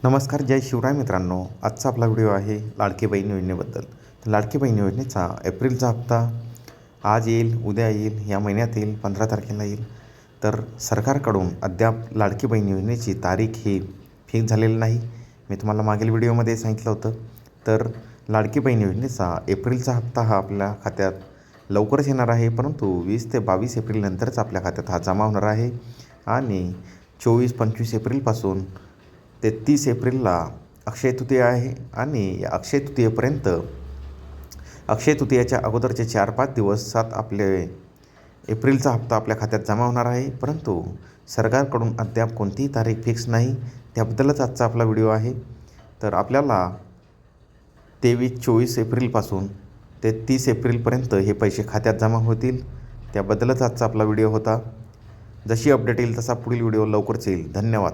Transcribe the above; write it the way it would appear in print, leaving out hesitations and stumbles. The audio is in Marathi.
नमस्कार, जय शिवराय मित्रांनो. आजचा आपला व्हिडिओ आहे लाडकी बहीण योजनेबद्दल. तर लाडकी बहीण योजनेचा एप्रिलचा हप्ता आज येईल, उद्या येईल, या महिन्यात येईल, 15 तारखेला येईल. तर सरकारकडून अद्याप लाडकी बहीण योजनेची तारीख ही फिक्स झालेली नाही. मी तुम्हाला मागील व्हिडिओमध्ये सांगितलं होतं. तर लाडकी बहीण योजनेचा एप्रिलचा हप्ता हा आपल्या खात्यात लवकरच येणार आहे, परंतु 20 ते 22 एप्रिलनंतरच आपल्या खात्यात हा जमा होणार आहे. आणि 24-25 एप्रिलपासून ते 30 एप्रिलला अक्षय तृतीया आहे. आणि या अक्षय तृतीयेपर्यंत अक्षय तृतीयाच्या अगोदरचे 4-5 दिवसात आपले एप्रिलचा हप्ता आपल्या खात्यात जमा होणार आहे, परंतु सरकारकडून अद्याप कोणतीही तारीख फिक्स नाही. त्याबद्दलच आजचा आपला व्हिडिओ आहे. तर आपल्याला 23-24 एप्रिलपासून ते 30 एप्रिलपर्यंत हे पैसे खात्यात जमा होतील. त्याबद्दलच आजचा आपला व्हिडिओ होता. जशी अपडेट येईल तसा पुढील व्हिडिओ लवकरच येईल. धन्यवाद.